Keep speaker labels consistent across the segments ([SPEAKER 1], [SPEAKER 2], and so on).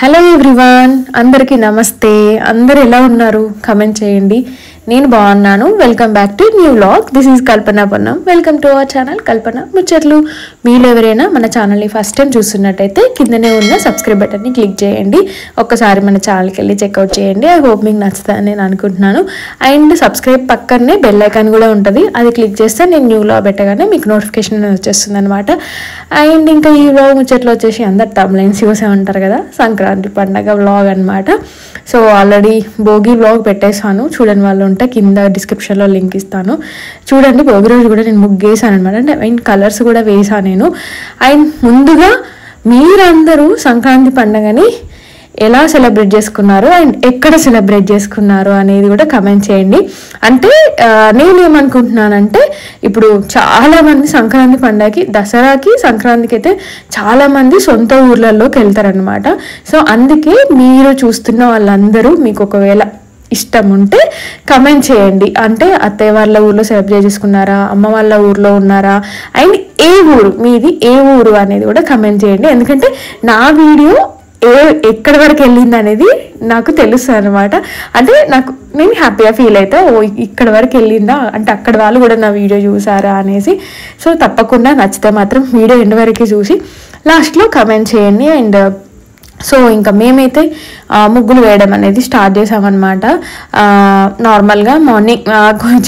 [SPEAKER 1] Hello everyone, అందరికీ నమస్తే. అందరు ఎలా ఉన్నారు? కమెంట్ చేయండి. నేను బాగున్నాను. Welcome back to new vlog. This is Kalpana Ponnam. Welcome to our channel Kalpana Muchatlu. మీరు ఎవరైనా మన ఛానల్ని ఫస్ట్ టైం చూస్తున్నట్టయితే కిందనే ఉన్న సబ్స్క్రైబ్ బటన్ని క్లిక్ చేయండి. ఒక్కసారి మన ఛానల్కి వెళ్ళి చెక్అవుట్ చేయండి. ఐ హోప్ మీకు నచ్చుతుందని నేను అనుకుంటున్నాను. అండ్ సబ్స్క్రైబ్ పక్కనే బెల్ ఐకాన్ కూడా ఉంటుంది. అది క్లిక్ చేస్తే నేను న్యూ వ్లాగ్ పెట్టగానే మీకు నోటిఫికేషన్ వచ్చేస్తుంది అనమాట. అండ్ ఇంకా ఈ వ్లాగ్ ముచ్చట్లు వచ్చేసి అందరు తమ్లైన్స్ చూసే ఉంటారు కదా, సంక్రాంతి పండగ వ్లాగ్ అనమాట. సో ఆల్రెడీ భోగి వ్లాగ్ పెట్టేసాను, చూడని వాళ్ళు ఉంటే కింద డిస్క్రిప్షన్లో లింక్ ఇస్తాను, చూడండి. భోగి రోజు కూడా నేను ముగ్గు వేసాను అనమాట. అంటే అండ్ కలర్స్ కూడా వేసాను నేను. అండ్ ముందుగా మీరందరూ సంక్రాంతి పండుగని ఎలా సెలబ్రేట్ చేసుకున్నారు అండ్ ఎక్కడ సెలబ్రేట్ చేసుకున్నారు అనేది కూడా కమెంట్ చేయండి. అంటే నేనేమనుకుంటున్నానంటే, ఇప్పుడు చాలామంది సంక్రాంతి పండుగకి, దసరాకి, సంక్రాంతికి అయితే చాలామంది సొంత ఊర్లలోకి వెళ్తారనమాట. సో అందుకే మీరు చూస్తున్న వాళ్ళందరూ మీకు ఒకవేళ ఇష్టం ఉంటే కమెంట్ చేయండి. అంటే అత్తయ్య వాళ్ళ ఊర్లో సెలబ్రేట్ చేసుకున్నారా, అమ్మ వాళ్ళ ఊర్లో ఉన్నారా, అండ్ ఏ ఊరు మీది, ఏ ఊరు అనేది కూడా కమెంట్ చేయండి. ఎందుకంటే నా వీడియో ఎక్కడి వరకు వెళ్ళింది అనేది నాకు తెలుస్తుంది అనమాట. అంటే నేను హ్యాపీగా ఫీల్ అవుతా, ఓ ఇక్కడ వరకు వెళ్ళిందా అంటే అక్కడ వాళ్ళు కూడా నా వీడియో చూసారా అనేసి. సో తప్పకుండా నచ్చితే మాత్రం వీడియో ఎండ్ వరకు చూసి లాస్ట్లో కమెంట్ చేయండి. అండ్ సో ఇంకా మేమైతే ముగ్గులు వేయడం అనేది స్టార్ట్ చేసామన్నమాట. నార్మల్గా మార్నింగ్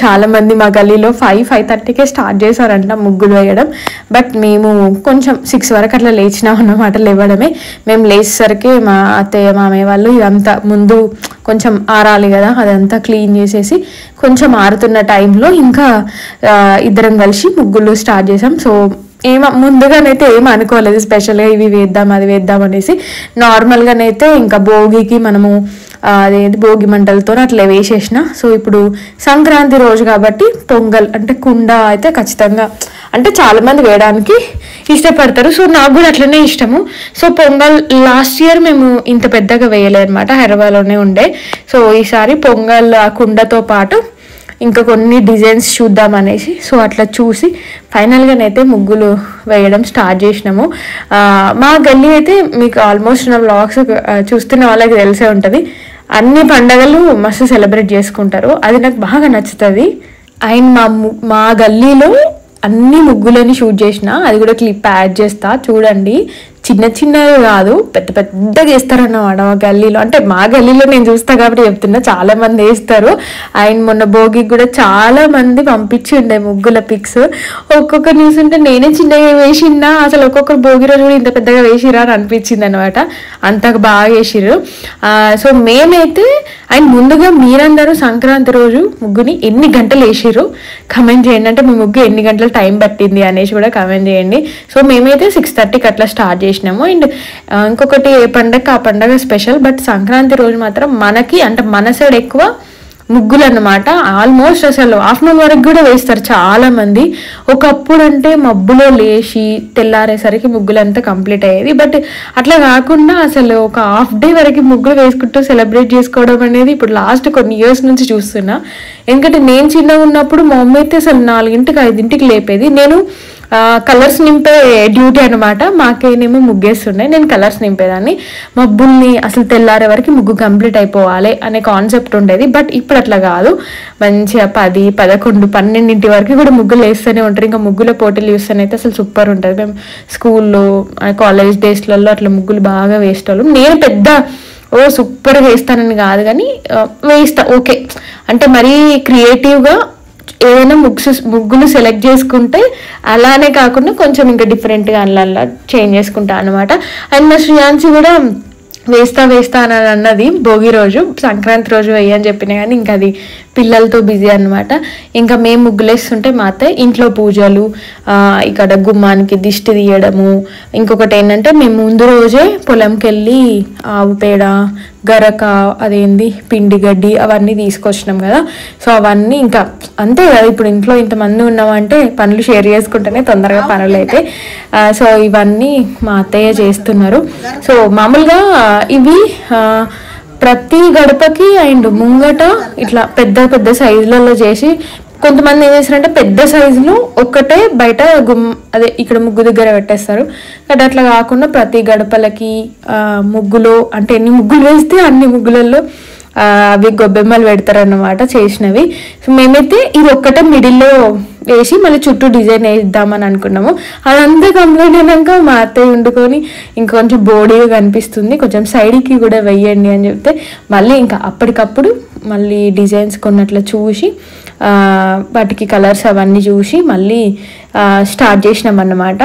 [SPEAKER 1] చాలామంది మా గల్లీలో 5:30కే స్టార్ట్ చేశారంట ముగ్గులు వేయడం. బట్ మేము కొంచెం 6 వరకు అట్లా లేచినాం అన్నమాట. లేవడమే మేము లేచేసరికి మా అత్తయ్య మామయ్య వాళ్ళు ఇదంతా ముందు కొంచెం ఆరాలి కదా, అదంతా క్లీన్ చేసేసి కొంచెం ఆరుతున్న టైంలో ఇంకా ఇద్దరం కలిసి ముగ్గులు స్టార్ట్ చేసాం. సో ముందుగానైతే ఏం అనుకోలేదు స్పెషల్గా ఇవి వేద్దాం అది వేద్దాం అనేసి. నార్మల్గానైతే ఇంకా భోగికి మనము అదేంటి భోగి మంటలతో అట్లా వేసేసిన. సో ఇప్పుడు సంక్రాంతి రోజు కాబట్టి పొంగల్ అంటే కుండ అయితే ఖచ్చితంగా, అంటే చాలామంది వేయడానికి ఇష్టపడతారు. సో నాకు కూడా అట్లనే ఇష్టము. సో పొంగల్ లాస్ట్ ఇయర్ మేము ఇంత పెద్దగా వేయలేదు అనమాట, హైదరాబాద్లోనే ఉండే. సో ఈసారి పొంగల్ కుండతో పాటు ఇంకా కొన్ని డిజైన్స్ చూద్దాం అనేసి, సో అట్లా చూసి ఫైనల్గానైతే ముగ్గులు వేయడం స్టార్ట్ చేసినాము. మా గల్లీ అయితే మీకు ఆల్మోస్ట్ నా వ్లాగ్స్ చూస్తున్న వాళ్ళకి తెలిసే ఉంటుంది, అన్ని పండగలు మస్తు సెలబ్రేట్ చేసుకుంటారు. అది నాకు బాగా నచ్చుతుంది. అండ్ మా గల్లీలో అన్ని ముగ్గులని షూట్ చేసిన, అది కూడా క్లిప్ యాడ్ చేస్తా చూడండి. చిన్న చిన్నవి కాదు, పెద్ద పెద్దగా వేస్తారన్నమాట మా గల్లీలో. అంటే మా గల్లీలో నేను చూస్తా కాబట్టి చెప్తున్నా, చాలా మంది వేస్తారు. అండ్ మొన్న భోగికి కూడా చాలా మంది పంపించి ఉండే ముగ్గుల పిక్స్. ఒక్కొక్కరు చూస్తుంటే నేనే చిన్నగా వేసినా, అసలు ఒక్కొక్కరు భోగి రోజు కూడా ఇంత పెద్దగా వేసిరా అని అనిపించింది అనమాట. అంతకు బాగా వేసిర్రు. సో మేమైతే అండ్ ముందుగా మీరందరూ సంక్రాంతి రోజు ముగ్గుని ఎన్ని గంటలు వేసిర్రు కమెంట్ చేయండి. అంటే మీ ముగ్గు ఎన్ని గంటలు టైం పట్టింది అనేసి కూడా కమెంట్ చేయండి. సో మేమైతే 6:30కి అట్లా స్టార్ట్ చేసినాము. అండ్ ఇంకొకటి ఏ పండగ ఆ పండగ స్పెషల్, బట్ సంక్రాంతి రోజు మాత్రం మనకి అంటే మన సైడ్ ఎక్కువ ముగ్గులు అన్నమాట. ఆల్మోస్ట్ అసలు ఆఫ్టర్నూన్ వరకు కూడా వేస్తారు చాలా మంది. ఒకప్పుడు అంటే మబ్బులో లేచి తెల్లారేసరికి ముగ్గులు అంతా కంప్లీట్ అయ్యేది. బట్ అట్లా కాకుండా అసలు ఒక హాఫ్ డే వరకు ముగ్గులు వేసుకుంటూ సెలబ్రేట్ చేసుకోవడం అనేది ఇప్పుడు లాస్ట్ కొన్ని ఇయర్స్ నుంచి చూస్తున్నా. ఎందుకంటే నేను చిన్నగా ఉన్నప్పుడు మా మమ్మీ అయితే అసలు 4ంటికి 5ంటికి లేపేది. నేను కలర్స్ నింపే డ్యూటీ అనమాట. మాకేనేమో ముగ్గేస్తుండే, నేను కలర్స్ నింపేదాన్ని. మబ్బుల్ని అసలు తెల్లారే వరకు ముగ్గు కంప్లీట్ అయిపోవాలి అనే కాన్సెప్ట్ ఉండేది. బట్ ఇప్పుడు అట్లా కాదు, మంచిగా 10, 11, 12 వరకు కూడా ముగ్గులు వేస్తూనే ఉంటారు. ఇంకా ముగ్గుల పోటీలు చూస్తేనైతే అసలు సూపర్ ఉంటుంది. మేము స్కూల్లో కాలేజ్ డేస్లలో అట్లా ముగ్గులు బాగా వేసేవాళ్ళం. నేను పెద్ద సూపర్గా వేస్తానని కాదు కానీ వేస్తా, ఓకే. అంటే మరీ క్రియేటివ్గా ఏదైనా ముగ్గులు సెలెక్ట్ చేసుకుంటే అలానే కాకుండా కొంచెం ఇంకా డిఫరెంట్గా అలా చేంజ్ చేసుకుంటా అనమాట. అండ్ మా శ్రీయాన్సి కూడా వేస్తా అని అన్నది భోగి రోజు, సంక్రాంతి రోజు వేయని చెప్పినా కానీ ఇంకా అది పిల్లలతో బిజీ అనమాట. ఇంకా మేము ముగ్గులేస్తుంటే మా అత్తయ్య ఇంట్లో పూజలు, ఇక్కడ గుమ్మానికి దిష్టి తీయడము. ఇంకొకటి ఏంటంటే మేము ముందు రోజే పొలంకి వెళ్ళి ఆవు పేడ, గరక, అదేంది పిండి గడ్డి అవన్నీ తీసుకొచ్చినాం కదా. సో అవన్నీ ఇంకా అంతే కదా, ఇప్పుడు ఇంట్లో ఇంతమంది ఉన్నామంటే పనులు షేర్ చేసుకుంటేనే తొందరగా పనులు అయితే. సో ఇవన్నీ మా అత్తయ్య చేస్తున్నారు. సో మామూలుగా ఇవి ప్రతి గడపకి అండ్ ముంగట ఇట్లా పెద్ద పెద్ద సైజులలో చేసి కొంతమంది ఏం చేస్తారంటే పెద్ద సైజులో ఒక్కటే బయట అదే ఇక్కడ ముగ్గు దగ్గర పెట్టేస్తారు. కానీ అట్లా కాకుండా ప్రతి గడపలకి ముగ్గులో అంటే ఎన్ని ముగ్గులు వేస్తే అన్ని ముగ్గులలో అవి గొబ్బెమ్మలు పెడతారన్నమాట చేసినవి. సో మేమైతే ఇది ఒక్కటే మిడిల్లో వేసి మళ్ళీ చుట్టూ డిజైన్ వేద్దామని అనుకున్నాము. అదంతా కంప్లీట్ అయినాక మా అత్తయ్య వండుకొని ఇంకొంచెం బోడీగా కనిపిస్తుంది, కొంచెం సైడ్కి కూడా వెయ్యండి అని చెప్తే మళ్ళీ ఇంకా అప్పటికప్పుడు మళ్ళీ డిజైన్స్ కొన్నట్లు చూసి వాటికి కలర్స్ అవన్నీ చూసి మళ్ళీ స్టార్ట్ చేసినాం అన్నమాట.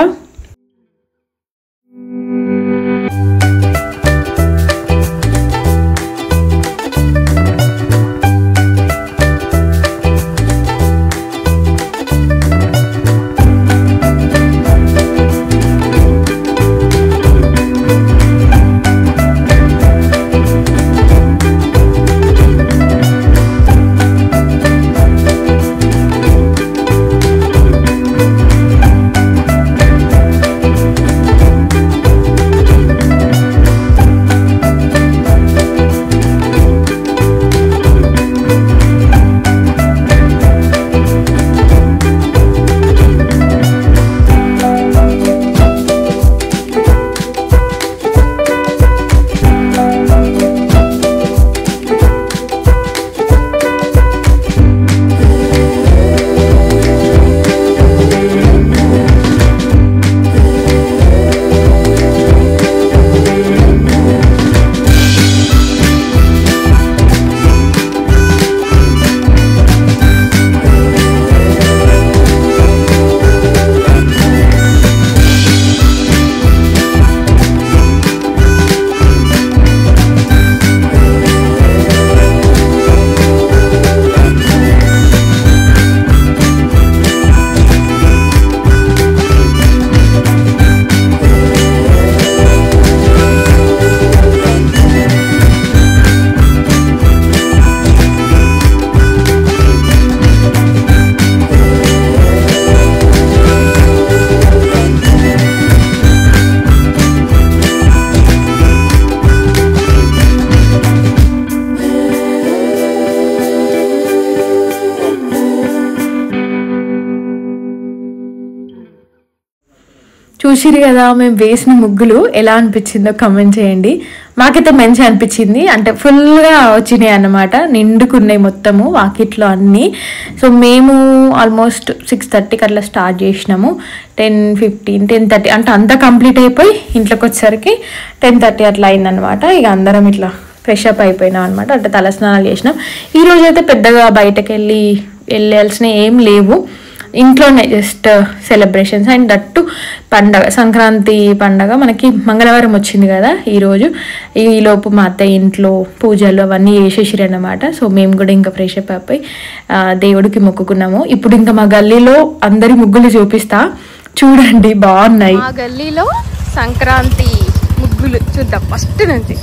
[SPEAKER 1] చూసిరు కదా మేము వేసిన ముగ్గులు ఎలా అనిపించిందో కమెంట్ చేయండి. మాకైతే మంచిగా అనిపించింది, అంటే ఫుల్గా వచ్చినాయి అన్నమాట, నిండుకున్నాయి మొత్తము వాకిట్లో అన్నీ. సో మేము ఆల్మోస్ట్ 6:30కి అట్లా స్టార్ట్ చేసినాము. 10:15, 10:30 అంటే అంతా కంప్లీట్ అయిపోయి ఇంట్లోకి వచ్చేసరికి 10:30 అట్లా అయిందనమాట. ఇక అందరం ఇట్లా ఫ్రెష్ అప్ అయిపోయినాం అనమాట, అంటే తలస్నానాలు చేసినాం. ఈరోజు అయితే పెద్దగా బయటకు వెళ్ళాల్సినవి ఏం లేవు, ఇంట్లోనే జస్ట్ సెలబ్రేషన్స్. అండ్ దట్టు పండగ, సంక్రాంతి పండగ మనకి మంగళవారం వచ్చింది కదా ఈరోజు. ఈలోపు మా అత్తయ్య ఇంట్లో పూజలు అవన్నీ చేసేసిరు అన్నమాట. సో మేము కూడా ఇంకా ఫ్రెష్ అప్ అయిపోయి దేవుడికి మొక్కుకున్నాము. ఇప్పుడు ఇంకా మా గల్లీలో అందరి ముగ్గులు చూపిస్తా, చూడండి బాగున్నాయి. మా గల్లీలో సంక్రాంతి ముగ్గులు చూద్దాం ఫస్ట్ నుంచి.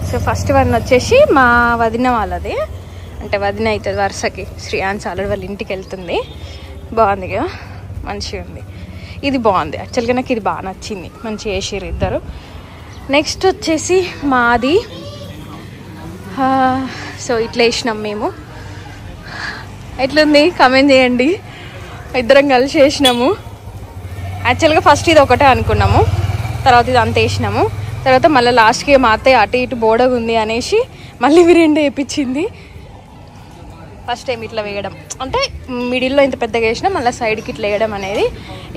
[SPEAKER 1] సో ఫస్ట్ వన్ వచ్చేసి మా వదిన వాళ్ళది, అంటే వదిన అవుతుంది వరుసకి, శ్రీయాన్స్ ఆల్రెడీ వాళ్ళ ఇంటికి వెళ్తుంది. బాగుంది కదా, మంచిగా ఉంది. ఇది బాగుంది యాక్చువల్గా, నాకు ఇది బాగా నచ్చింది, మంచిగా వేసారు ఇద్దరు. నెక్స్ట్ వచ్చేసి మాది, సో ఇట్లా వేసినాం మేము. ఎట్లుంది కామెంట్ చేయండి. ఇద్దరం కలిసి వేసినాము. యాక్చువల్గా ఫస్ట్ ఇది ఒకటే అనుకున్నాము, తర్వాత ఇది అంత వేసినాము. తర్వాత మళ్ళీ లాస్ట్కి మా అత్తయ్య అటు ఇటు బోడగా ఉంది అనేసి మళ్ళీ ఇవి రెండు వేయించింది. ఫస్ట్ టైం ఇట్లా వేయడం, అంటే మిడిల్లో ఇంత పెద్దగా వేసినా మళ్ళీ సైడ్కి ఇట్లా వేయడం అనేది,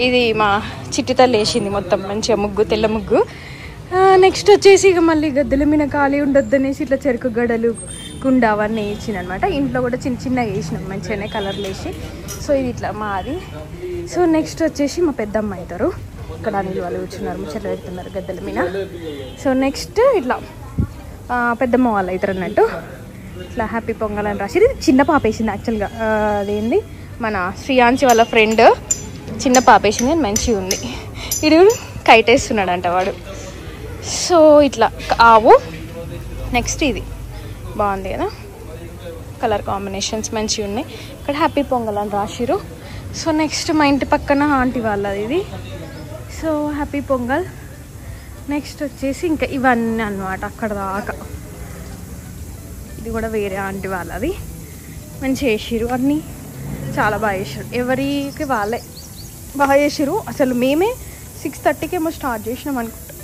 [SPEAKER 1] ఇది మా చిట్టి తల్లి వేసింది మొత్తం మంచిగా ముగ్గు, తెల్ల ముగ్గు. నెక్స్ట్ వచ్చేసి ఇక మళ్ళీ గద్దెల మీద ఖాళీ ఉండొద్దు అనేసి ఇట్లా చెరుకు గడలు, కుండ అవన్నీ వేసింది అనమాట. ఇంట్లో కూడా చిన్న చిన్నగా వేసినాం మంచిగానే కలర్లు వేసి. సో ఇది ఇట్లా మాది. సో నెక్స్ట్ వచ్చేసి మా పెద్దమ్మ అవుతారు, ఇక్కడ నీళ్ళు వాళ్ళు కూర్చున్నారు, ముచ్చట్లు పెడుతున్నారు గద్దెల మీద. సో నెక్స్ట్ ఇట్లా పెద్దమ్మ వాళ్ళు అవుతారు అన్నట్టు. ఇట్లా హ్యాపీ పొంగల్ అని రాసి, ఇది చిన్న పాప వేసింది యాక్చువల్గా, అదేంది మన శ్రీయాన్సి వాళ్ళ ఫ్రెండ్ చిన్న పాప వేసింది, మంచిగా ఉంది. ఇది కైట్ వేస్తున్నాడంట వాడు. సో ఇట్లా ఆవు. నెక్స్ట్ ఇది బాగుంది కదా, కలర్ కాంబినేషన్స్ మంచిగా ఉన్నాయి. ఇక్కడ హ్యాపీ పొంగల్ అని రాసిరు. సో నెక్స్ట్ మా ఇంటి పక్కన ఆంటీ వాళ్ళది ఇది. So happy pongal. నెక్స్ట్ వచ్చేసి ఇంకా ఇవన్నీ అన్నమాట అక్కడ దాకా. ఇది కూడా వేరే ఆంటీ వాళ్ళది, మంచిగా వేసిరు అన్నీ. సో చాలా బాగా చేసారు, ఎవరికి వాళ్ళే బాగా చేసారు. అసలు మేమే 6:30కి ఏమో స్టార్ట్ చేసినాం అనుకుంటా.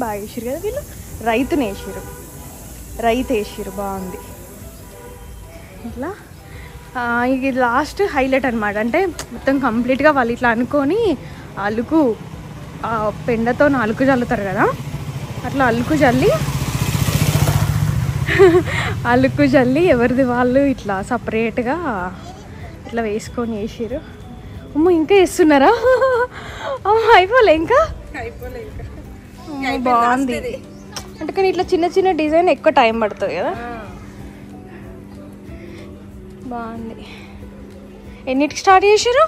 [SPEAKER 1] బాగా చేసారు కదా వీళ్ళు. రైతుని వేసారు, రైతు వేసారు, బాగుంది. ఇట్లా ఇది లాస్ట్ హైలైట్ అనమాట. అంటే మొత్తం కంప్లీట్గా వాళ్ళు ఇట్లా అనుకొని అలుకు పెండతో అలుకు చల్లుతారు కదా, అట్లా అలుకు జల్లి ఎవరిది వాళ్ళు ఇట్లా సపరేట్గా ఇట్లా వేసుకొని వేసారు. అమ్మ ఇంకా వేస్తున్నారా? అయిపోలే ఇంకా బాగుంది. అంటే కానీ ఇట్లా చిన్న చిన్న డిజైన్ ఎక్కువ టైం పడుతుంది కదా. బాగుంది. ఎన్నిటికి స్టార్ట్ చేసారు?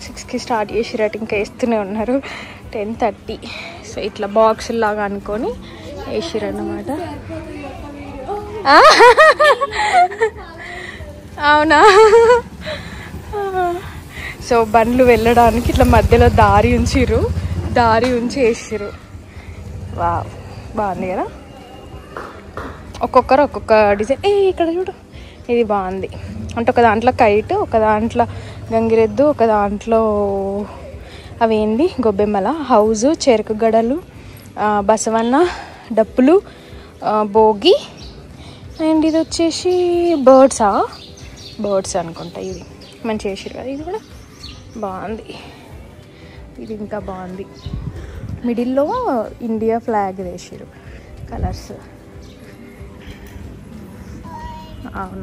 [SPEAKER 1] 6కి స్టార్ట్ చేసిరట, ఇంకా వేస్తూనే ఉన్నారు. 10:30. సో ఇట్లా బాక్స్ లాగా అనుకొని వేసిరన్నమాట. అవునా? సో బండ్లు వెళ్ళడానికి ఇట్లా మధ్యలో దారి ఉంచి వేసిరు. వా, బాగుంది కదా. ఒక్కొక్కరు ఒక్కొక్క డిజైన్. ఇక్కడ చూడు, ఇది బాగుంది. అంటే ఒక దాంట్లో కైట్, ఒక దాంట్లో గంగిరెద్దు, ఒక దాంట్లో అవేంది గొబ్బెమ్మల హౌజు, చెరుకు గడలు, బసవన్న, డప్పులు, భోగి, అండ్ ఇది వచ్చేసి బర్డ్స్ అనుకుంటా. ఇది మంచిగా చేసారు కదా. ఇది కూడా బాగుంది. ఇది ఇంకా బాగుంది. మిడిల్లో ఇండియా ఫ్లాగ్ వేసారు కలర్స్.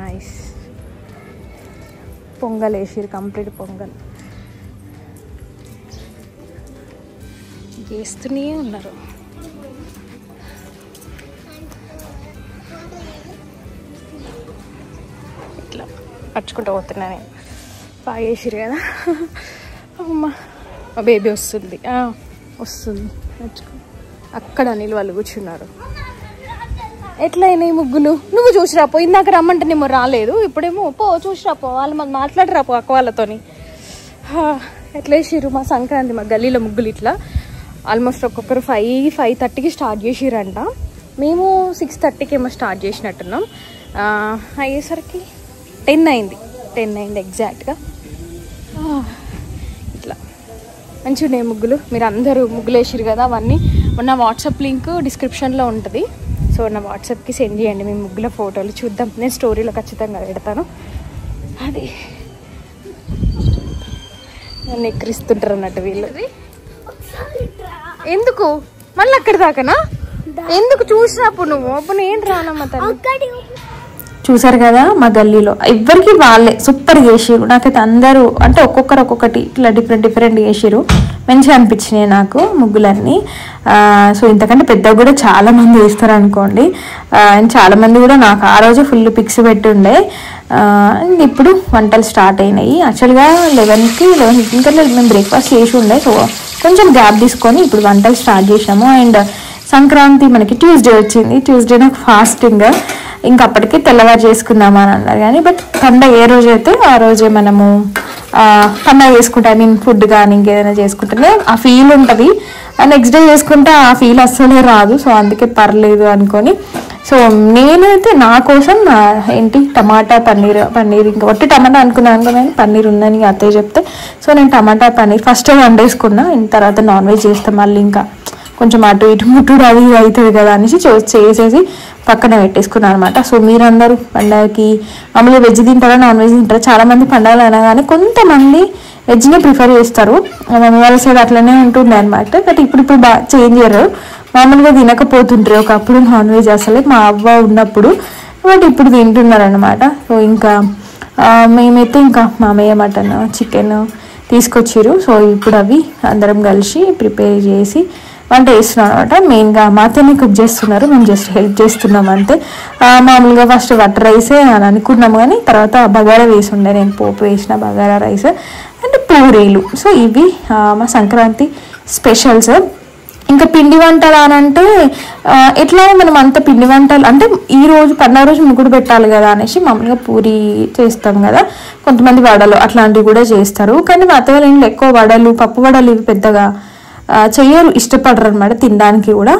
[SPEAKER 1] నైస్. పొంగల్ వేసారు, కంప్లీట్ పొంగల్ వేస్తూనే ఉన్నారు. ఇట్లా పట్టుకుంటూ పోతున్నాను. బాగా వేసారు కదా. అమ్మ, మా బేబీ వస్తుంది. అక్కడ నిలువలు కూర్చున్నారు. ఎట్లయినాయి ముగ్గులు? నువ్వు చూసిరాపో. ఇందాక రమ్మంటేనేమో రాలేదు, ఇప్పుడేమో చూసిరాపో. వాళ్ళు మాకు మాట్లాడరాపో అక్క వాళ్ళతోని. ఎట్లా వేసిర్రు మా సంక్రాంతి, మా గల్లీలో ముగ్గులు ఇట్లా ఆల్మోస్ట్ ఒక్కొక్కరు 5:30కి స్టార్ట్ చేసిరంట. మేము 6:30కి ఏమో స్టార్ట్ చేసినట్టున్నాం. అయ్యేసరికి 10 అయింది ఎగ్జాక్ట్గా. ఇట్లా మంచిగా ఉన్నాయి ముగ్గులు. మీరు అందరూ ముగ్గులు వేసిరు కదా. అవన్నీ నా వాట్సాప్ లింక్ డిస్క్రిప్షన్లో ఉంటుంది. సో నా వాట్సాప్కి సెండ్ చేయండి మీ ముగ్గుల ఫోటోలు చూద్దాం. నేను స్టోరీలో ఖచ్చితంగా పెడతాను. అది నన్ను ఎక్కిరిస్తుంటారు అన్నట్టు వీళ్ళు. ఎందుకు మళ్ళీ అక్కడి దాకానా? ఎందుకు చూసినప్పుడు నువ్వు అప్పుడు నేను రానమ్మా తల్లి. చూసారు కదా మా గల్లీలో ఎవరికి వాళ్ళే సూపర్ చేసిరు. నాకైతే అందరూ అంటే ఒక్కొక్కరు ఒక్కొక్కటి ఇట్లా డిఫరెంట్ చేసిరు. మంచిగా అనిపించినాయి నాకు ముగ్గులన్నీ. సో ఇంతకంటే పెద్దగా కూడా చాలా మంది వేస్తారు అనుకోండి. అండ్ చాలా మంది కూడా నాకు ఆ రోజు ఫుల్ పిక్స్ పెట్టుండే. ఇప్పుడు వంటలు స్టార్ట్ అయినాయి. యాక్చువల్గా 11:15 మేము బ్రేక్ఫాస్ట్ చేసి ఉండే. సో కొంచెం గ్యాప్ తీసుకొని ఇప్పుడు వంటలు స్టార్ట్ చేసాము. అండ్ సంక్రాంతి మనకి ట్యూస్డే వచ్చింది. ట్యూస్డే నాకు ఫాస్టింగ్. ఇంకా అప్పటికి తెల్లవారు చేసుకుందామా అని అన్నారు. కానీ బట్ పండగ ఏ రోజు అయితే ఆ రోజే మనము పండగ చేసుకుంటే, ఐ మీన్ ఫుడ్ కానీ ఇంకేదైనా చేసుకుంటేనే ఆ ఫీల్ ఉంటుంది. నెక్స్ట్ డే చేసుకుంటే ఆ ఫీల్ అస్సలే రాదు. సో అందుకే పర్లేదు అనుకొని, సో నేనైతే నా కోసం టమాటా పన్నీర్ ఇంకా ఒట్టి టమాటా అనుకున్నాను కానీ పన్నీర్ ఉందని అత్తయ్య చెప్తే, సో నేను టమాటా పన్నీర్ ఫస్ట్ వండేసుకున్నా. తర్వాత నాన్ వెజ్ చేస్తాం, మళ్ళీ ఇంకా కొంచెం అటు ఇటు ముట్టుడు అది అవుతుంది కదా అనేసి చేసేసి పక్కన పెట్టేసుకున్నాను అనమాట. సో మీరందరూ పండగకి మామూలుగా వెజ్ తింటారా నాన్ వెజ్ తింటారా? చాలామంది పండగలు అనగానే కొంతమంది వెజ్నే ప్రిఫర్ చేస్తారు. వాళ్ళ సైడ్ అట్లనే ఉంటుండే అనమాట. బట్ ఇప్పుడు బాగా చేంజ్ అయ్యారు. మామూలుగా తినకపోతుంటారు ఒకప్పుడు నాన్ వెజ్ అసలే మా అవ్వ ఉన్నప్పుడు. బట్ ఇప్పుడు తింటున్నారు అనమాట. సో ఇంకా మేమైతే ఇంకా మామయ్య మటన్ చికెన్ తీసుకొచ్చారు. సో ఇప్పుడు అవి అందరం కలిసి ప్రిపేర్ చేసి వంట చేస్తున్నాం అనమాట. మెయిన్గా మాతోనే కుక్ చేస్తున్నారు, మేము జస్ట్ హెల్ప్ చేస్తున్నాం అంతే. మామూలుగా ఫస్ట్ వాటర్ రైసే అని అనుకున్నాము, కానీ తర్వాత బగారా వేసి ఉండే, నేను పోపు వేసిన బగారా రైస్ అండ్ పూరీలు. సో ఇవి మా సంక్రాంతి స్పెషల్స్. ఇంకా పిండి వంటలు అని అంటే ఎట్లా మనం అంత పిండి వంటలు అంటే ఈ రోజు పండుగ రోజు ముగ్గుడు పెట్టాలి కదా అనేసి మామూలుగా పూరి చేస్తాం కదా. కొంతమంది వడలు అట్లాంటివి కూడా చేస్తారు. కానీ మా అత్తగారి ఇంట్లో ఎక్కువ వడలు, పప్పు వడలు ఇవి పెద్దగా చెయ్యరు, ఇష్టపడరు అనమాట తినడానికి కూడా.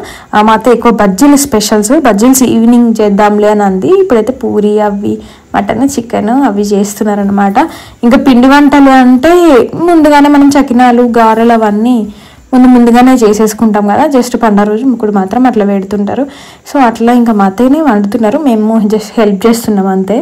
[SPEAKER 1] మా అత్త ఎక్కువ బజ్జీలు బజ్జీల్స్ ఈవినింగ్ చేద్దాంలే అని అంది. ఇప్పుడైతే పూరి అవి మటన్ చికెన్ అవి చేస్తున్నారనమాట. ఇంకా పిండి వంటలు అంటే ముందుగానే మనం చకినాలు గారెలు అవన్నీ ముందుగానే చేసేసుకుంటాం కదా. జస్ట్ పండుగ రోజు ముక్కుడు మాత్రం అట్లా పెడుతుంటారు. సో అట్లా ఇంకా మా అత్తయ్యనే వండుతున్నారు, మేము జస్ట్ హెల్ప్ చేస్తున్నాం అంతే.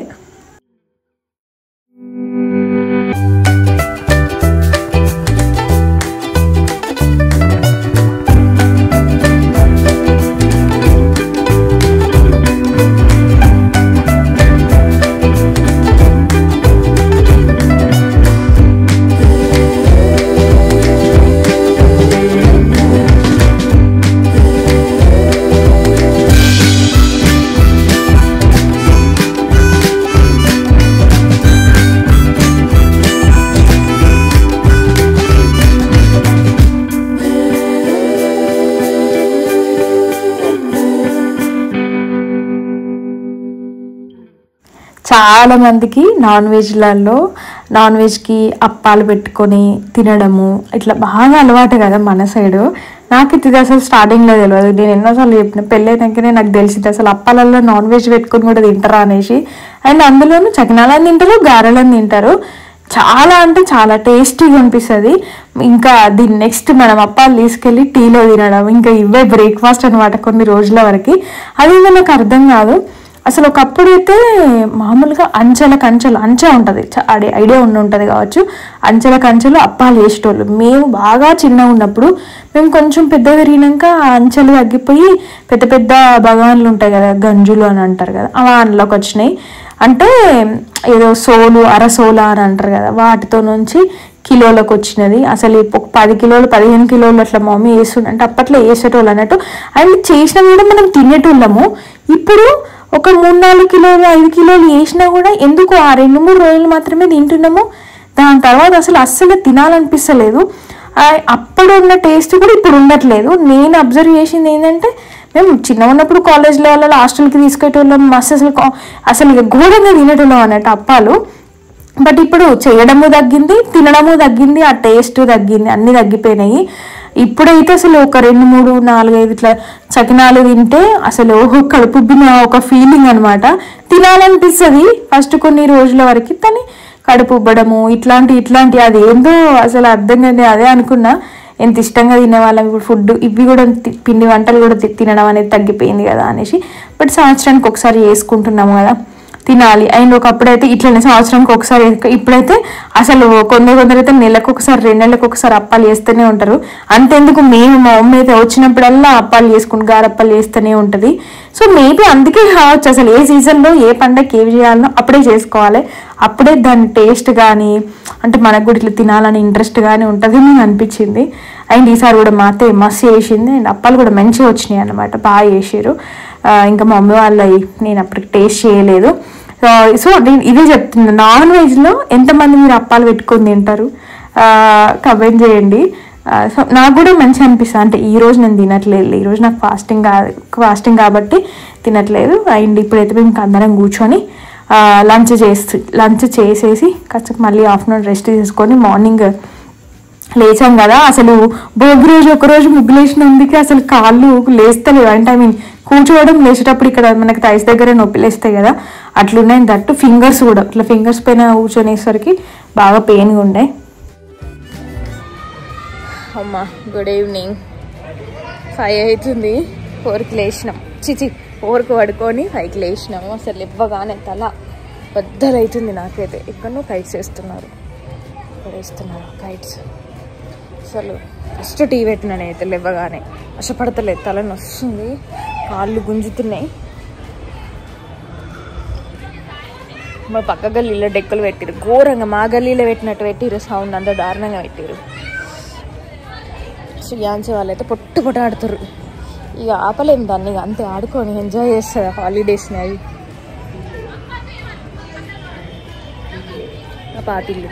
[SPEAKER 1] చాలా మందికి నాన్ వెజ్కి అప్పాలు పెట్టుకొని తినడము ఇట్లా బాగా అలవాటు కదా మన సైడు. నాకు ఇది అసలు స్టార్టింగ్లో తెలియదు, నేను ఎన్నోసార్లు చెప్పిన పెళ్ళైనాకనే నాకు తెలిసింది అసలు అప్పాలలో నాన్ వెజ్ పెట్టుకొని కూడా తింటారా అనేసి. అండ్ అందులోనూ చకినాలని తింటారు, గారెలని తింటారు. చాలా అంటే చాలా టేస్టీగా అనిపిస్తుంది. ఇంకా దీన్ని నెక్స్ట్ మనం అప్పాలు తీసుకెళ్ళి టీలో తినడం, ఇంకా ఇవే బ్రేక్ఫాస్ట్ అనమాట కొన్ని రోజుల వరకు. అది నాకు అర్థం కాదు అసలు. ఒకప్పుడైతే మామూలుగా అంచె ఉంటుంది, ఐడియా ఉంటుంది కావచ్చు, అంచెలు అప్పాలు వేసేటోళ్ళు. మేము బాగా చిన్నగా ఉన్నప్పుడు, మేము కొంచెం పెద్ద పెరిగినాక ఆ అంచెలు తగ్గిపోయి పెద్ద పెద్ద భగవాన్లు ఉంటాయి కదా, గంజులు అని అంటారు కదా, అవి అందులోకి వచ్చినాయి. అంటే ఏదో అరసోల అని అంటారు కదా, వాటితో నుంచి కిలోలకు వచ్చినది. అసలు 10 కిలోలు 15 కిలోలు అట్లా మమ్మీ వేస్తుండే, అంటే అప్పట్లో వేసేటోళ్ళు అన్నట్టు. అండ్ చేసినా కూడా మనం తినేటోళ్ళము. ఇప్పుడు ఒక 3-4 కిలోలు 5 కిలోలు వేసినా కూడా ఎందుకు ఆ 2-3 రోజులు మాత్రమే తింటున్నాము. దాని తర్వాత అస్సలు తినాలనిపిస్తలేదు. అప్పుడు ఉన్న టేస్ట్ కూడా ఇప్పుడు ఉండట్లేదు. నేను అబ్జర్వ్ చేసింది ఏంటంటే, మేము చిన్న ఉన్నప్పుడు కాలేజ్ లెవెల్లో హాస్టల్కి తీసుకెళ్ళేటోళ్ళం, అసలు ఘోరంగా తినేటోళ్ళం అన్నట్టు అప్పాలు. బట్ ఇప్పుడు చేయడము తగ్గింది, తినడము తగ్గింది, ఆ టేస్ట్ తగ్గింది, అన్నీ తగ్గిపోయినాయి. ఇప్పుడైతే అసలు ఒక 2, 3, 4, 5 ఇట్లా చకినాలు తింటే అసలు కడుపుబ్బిన ఒక ఫీలింగ్ అనమాట. తినాలనిపిస్తుంది ఫస్ట్ కొన్ని రోజుల వరకు, కానీ కడుపు ఉబ్బడము ఇట్లాంటి అది ఏందో అసలు అర్థం కాదు. అదే అనుకున్నా, ఎంత ఇష్టంగా తినేవాళ్ళం, ఇప్పుడు ఫుడ్ ఇవి కూడా పిండి వంటలు కూడా తినడం అనేది తగ్గిపోయింది కదా అనేసి. బట్ సంవత్సరానికి ఒకసారి చేసుకుంటున్నాము కదా, తినాలి. అండ్ ఒకప్పుడైతే ఇట్లనే సంవత్సరానికి ఒకసారి, ఇప్పుడైతే అసలు కొందరైతే నెలకు ఒకసారి 2 నెలలకు ఒకసారి అప్పాలు చేస్తూనే ఉంటారు. అంతెందుకు, మేము మా మమ్మీ అయితే వచ్చినప్పుడల్లా అప్పాలు చేసుకుంటూ గారప్పాలు చేస్తూనే ఉంటుంది. సో మేబీ అందుకే కావచ్చు, అసలు ఏ సీజన్లో ఏ పండగకి ఏవి చేయాలనో అప్పుడే చేసుకోవాలి. అప్పుడే దాని టేస్ట్ కానీ, అంటే మనకు కూడా ఇట్లా తినాలని ఇంట్రెస్ట్ కానీ ఉంటుంది అని అనిపించింది. అండ్ ఈసారి కూడా మా అత్తయ్య మస్తు చేసింది, అండ్ అప్పాలు కూడా మంచిగా వచ్చినాయి అన్నమాట, బాగా చేసారు. ఇంకా మా మమ్మీ వాళ్ళవి నేను అప్పటికి టేస్ట్ చేయలేదు. సో నేను ఇదే చెప్తున్నా, నాన్ వెజ్లో ఎంతమంది మీరు అప్పాలు పెట్టుకొని తింటారు కమెంట్ చేయండి. సో నాకు కూడా మంచిగా అనిపిస్తుంది. అంటే ఈరోజు నేను తినట్లేదు, ఈరోజు నాకు ఫాస్టింగ్ కాబట్టి తినట్లేదు. అండ్ ఇప్పుడైతే మేము అందరం కూర్చొని లంచ్ చేసేసి కాసేపు మళ్ళీ ఆఫ్టర్నూన్ రెస్ట్ తీసుకొని మార్నింగ్ లేచాం కదా. అసలు భోగి రోజు ఒకరోజు ముగ్గులు వేసినందుకు అసలు కాళ్ళు లేస్తలేవు. అంటే కూర్చోవడం, లేచేటప్పుడు ఇక్కడ మనకి థైస్ దగ్గర నొప్పి లేస్తాయి కదా, అట్లున్నాయి. దట్టు ఫింగర్స్ కూడా ఇట్లా ఫింగర్స్ పైన కూర్చొనేసరికి బాగా పెయిన్గా ఉండే. అమ్మా గుడ్ ఈవినింగ్. 5 అవుతుంది, 4కి లేచినాం. 4కి పడుకొని 5కి లేచినాము. అసలు ఇవ్వగానే తల బద్దలవుతుంది నాకైతే. ఎక్కడో కైట్స్ వేస్తున్నారు, కైట్స్. అసలు ఫస్ట్ టీ పెట్టినా అయితే ఇవ్వగానే కష్టపడతలేదు, తల నొస్తుంది, కాళ్ళు గుంజుతున్నాయి. మా పక్క గల్లీలో డెక్కలు పెట్టిరు ఘోరంగా, మా గల్లీలో పెట్టినట్టు పెట్టిరు, సౌండ్ అంతా దారుణంగా పెట్టిరు. శ్రీయాన్సే వాళ్ళైతే పొట్టు ఆడుతారు. ఇక ఆపలేము దాన్ని, ఇక అంతే ఆడుకొని ఎంజాయ్ చేస్తారు హాలిడేస్ని. అవి పాతిళ్ళు.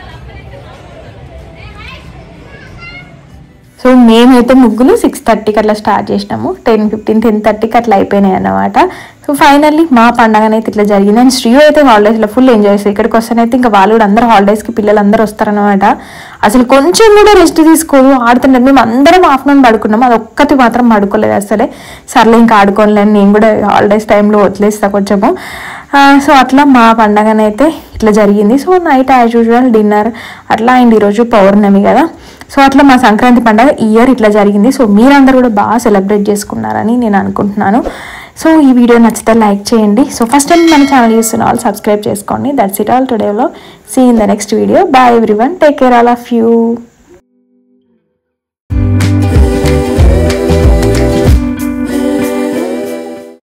[SPEAKER 1] సో మేమైతే ముగ్గులు 6:30కి అట్లా స్టార్ట్ చేసినాము. 10:15, 10:30కి అట్లా అయిపోయినాయి అన్నమాట. సో ఫైనల్లీ మా పండగనైతే ఇట్లా జరిగింది. అండ్ శ్రీ అయితే హాలిడేస్లో ఫుల్ ఎంజాయ్ చేస్తారు. ఇక్కడికి వస్తానైతే ఇంకా వాళ్ళు కూడా అందరూ హాలిడేస్కి పిల్లలందరూ వస్తారనమాట. అసలు కొంచెం కూడా రెస్ట్ తీసుకోదు, ఆడుతున్నారు. మేము అందరం ఆఫ్టర్నూన్ పడుకున్నాము, అది ఒక్కటి మాత్రం పడుకోలేదు అసలే. సర్లే ఇంకా ఆడుకోలేని, నేను కూడా హాలిడేస్ టైంలో వదిలేస్తా కొంచెము. సో అట్లా మా పండగనైతే ఇట్లా జరిగింది. So night as usual dinner అట్లా. అండ్ ఈరోజు పౌర్ణమి కదా, సో అట్లా మా సంక్రాంతి పండుగ ఇయర్ ఇట్లా జరిగింది. సో మీరందరూ కూడా బాగా సెలబ్రేట్ చేసుకున్నారని నేను అనుకుంటున్నాను. సో ఈ వీడియో నచ్చితే లైక్ చేయండి. సో ఫస్ట్ టైం మన ఛానల్ చూస్తున్న వాళ్ళు సబ్స్క్రైబ్ చేసుకోండి. That's it all today vlog. See in the next video. Bye everyone, take care all of you.